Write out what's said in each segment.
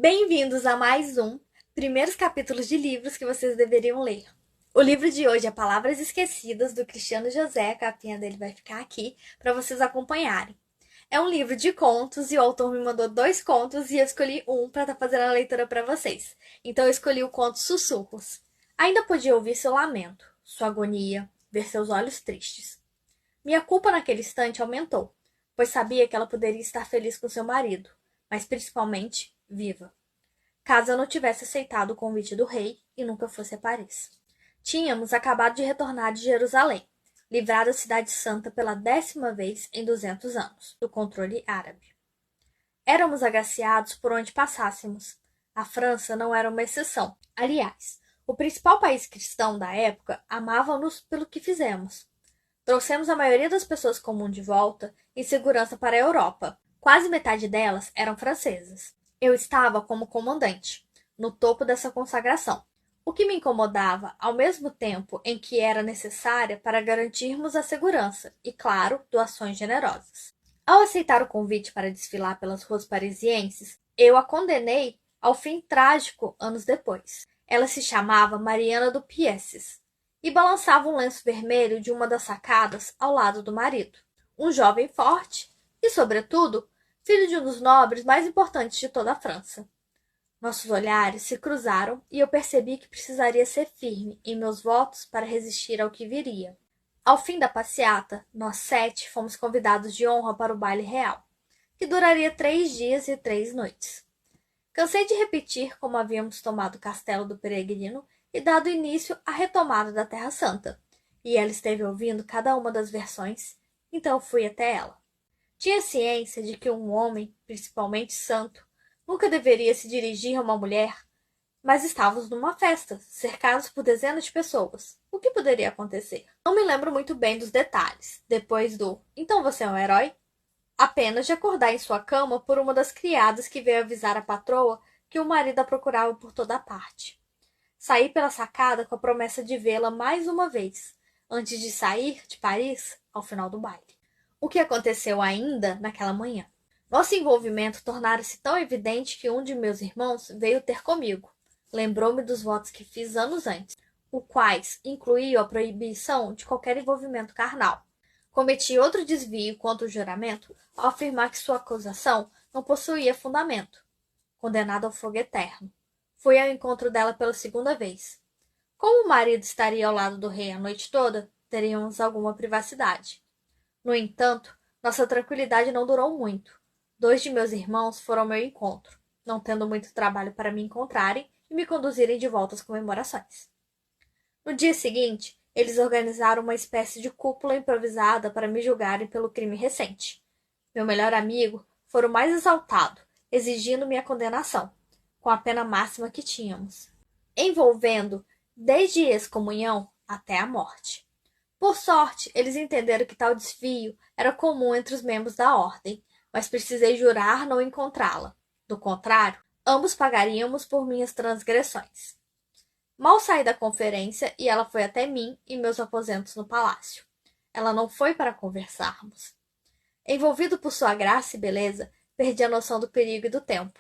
Bem-vindos a mais um Primeiros Capítulos de Livros que vocês deveriam ler. O livro de hoje é Palavras Esquecidas, do Cristiano José. A capinha dele vai ficar aqui para vocês acompanharem. É um livro de contos e o autor me mandou 2 contos e eu escolhi um para estar fazendo a leitura para vocês. Então eu escolhi o conto Sussurros. Ainda podia ouvir seu lamento, sua agonia, ver seus olhos tristes. Minha culpa naquele instante aumentou, pois sabia que ela poderia estar feliz com seu marido, mas principalmente viva, caso eu não tivesse aceitado o convite do rei e nunca fosse a Paris. Tínhamos acabado de retornar de Jerusalém, livrado a cidade santa pela 10ª vez em 200 anos, do controle árabe. Éramos agraciados por onde passássemos. A França não era uma exceção. Aliás, o principal país cristão da época amava-nos pelo que fizemos. Trouxemos a maioria das pessoas comuns de volta em segurança para a Europa. Quase metade delas eram francesas. Eu estava como comandante, no topo dessa consagração, o que me incomodava ao mesmo tempo em que era necessária para garantirmos a segurança e, claro, doações generosas. Ao aceitar o convite para desfilar pelas ruas parisienses, eu a condenei ao fim trágico anos depois. Ela se chamava Mariana do Piesses e balançava um lenço vermelho de uma das sacadas ao lado do marido. Um jovem forte e, sobretudo, filho de um dos nobres mais importantes de toda a França. Nossos olhares se cruzaram e eu percebi que precisaria ser firme em meus votos para resistir ao que viria. Ao fim da passeata, nós 7 fomos convidados de honra para o baile real, que duraria 3 dias e 3 noites. Cansei de repetir como havíamos tomado o castelo do peregrino e dado início à retomada da Terra Santa, e ela esteve ouvindo cada uma das versões, então fui até ela. Tinha ciência de que um homem, principalmente santo, nunca deveria se dirigir a uma mulher, mas estávamos numa festa, cercados por dezenas de pessoas. O que poderia acontecer? Não me lembro muito bem dos detalhes, depois do "então você é um herói?", apenas de acordar em sua cama por uma das criadas que veio avisar a patroa que o marido a procurava por toda parte. Saí pela sacada com a promessa de vê-la mais uma vez, antes de sair de Paris ao final do baile. O que aconteceu ainda naquela manhã? Nosso envolvimento tornara-se tão evidente que um de meus irmãos veio ter comigo. Lembrou-me dos votos que fiz anos antes, os quais incluíam a proibição de qualquer envolvimento carnal. Cometi outro desvio contra o juramento ao afirmar que sua acusação não possuía fundamento. Condenado ao fogo eterno. Fui ao encontro dela pela 2ª vez. Como o marido estaria ao lado do rei a noite toda, teríamos alguma privacidade. No entanto, nossa tranquilidade não durou muito. 2 de meus irmãos foram ao meu encontro, não tendo muito trabalho para me encontrarem e me conduzirem de volta às comemorações. No dia seguinte, eles organizaram uma espécie de cúpula improvisada para me julgarem pelo crime recente. Meu melhor amigo foi o mais exaltado, exigindo minha condenação, com a pena máxima que tínhamos, envolvendo desde excomunhão até a morte. Por sorte, eles entenderam que tal desvio era comum entre os membros da ordem, mas precisei jurar não encontrá-la. Do contrário, ambos pagaríamos por minhas transgressões. Mal saí da conferência e ela foi até mim e meus aposentos no palácio. Ela não foi para conversarmos. Envolvido por sua graça e beleza, perdi a noção do perigo e do tempo.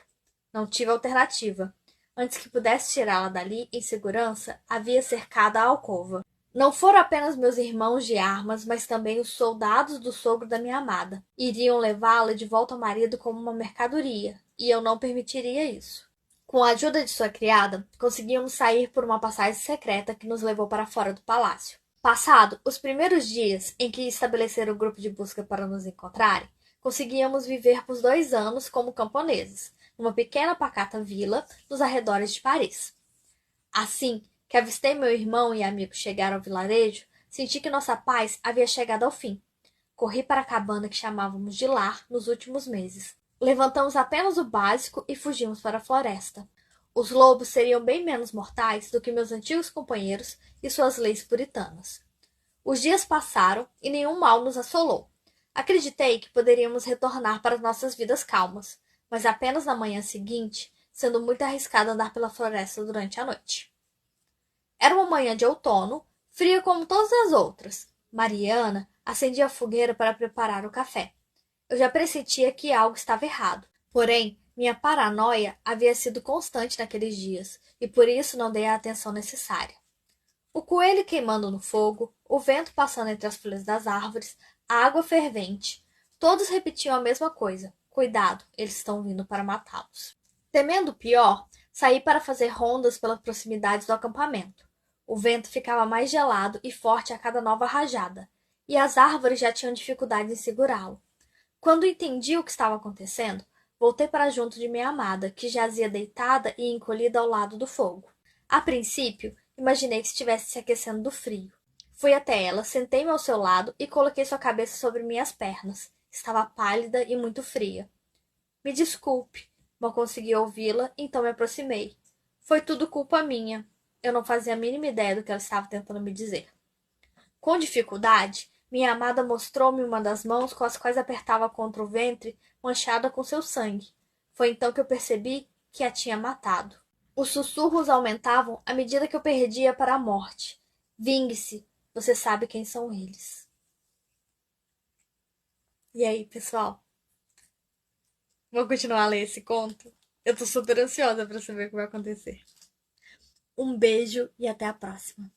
Não tive alternativa. Antes que pudesse tirá-la dali, em segurança, havia cercado a alcova. Não foram apenas meus irmãos de armas, mas também os soldados do sogro da minha amada. Iriam levá-la de volta ao marido como uma mercadoria, e eu não permitiria isso. Com a ajuda de sua criada, conseguíamos sair por uma passagem secreta que nos levou para fora do palácio. Passado os primeiros dias em que estabeleceram o grupo de busca para nos encontrarem, conseguíamos viver por 2 anos como camponeses, numa pequena pacata vila nos arredores de Paris. Assim que avistei meu irmão e amigo chegar ao vilarejo, senti que nossa paz havia chegado ao fim. Corri para a cabana que chamávamos de lar nos últimos meses. Levantamos apenas o básico e fugimos para a floresta. Os lobos seriam bem menos mortais do que meus antigos companheiros e suas leis puritanas. Os dias passaram e nenhum mal nos assolou. Acreditei que poderíamos retornar para nossas vidas calmas, mas apenas na manhã seguinte, sendo muito arriscado andar pela floresta durante a noite. Era uma manhã de outono, fria como todas as outras. Mariana acendia a fogueira para preparar o café. Eu já pressentia que algo estava errado, porém Minha paranoia havia sido constante naqueles dias, e por isso não dei a atenção necessária. O coelho queimando no fogo, o vento passando entre as folhas das árvores, a água fervente. Todos repetiam a mesma coisa. Cuidado, eles estão vindo para matá-los. Temendo o pior, saí para fazer rondas pelas proximidades do acampamento. O vento ficava mais gelado e forte a cada nova rajada, e as árvores já tinham dificuldade em segurá-lo. Quando entendi o que estava acontecendo, voltei para junto de minha amada, que jazia deitada e encolhida ao lado do fogo. A princípio, imaginei que estivesse se aquecendo do frio. Fui até ela, sentei-me ao seu lado e coloquei sua cabeça sobre minhas pernas. Estava pálida e muito fria. Me desculpe, não consegui ouvi-la, então me aproximei. Foi tudo culpa minha. Eu não fazia a mínima ideia do que ela estava tentando me dizer. Com dificuldade, minha amada mostrou-me uma das mãos com as quais apertava contra o ventre, manchada com seu sangue. Foi então que eu percebi que a tinha matado. Os sussurros aumentavam à medida que eu perdia para a morte. Vingue-se, você sabe quem são eles. E aí, pessoal? Vou continuar a ler esse conto? Eu tô super ansiosa para saber o que vai acontecer. Um beijo e até a próxima.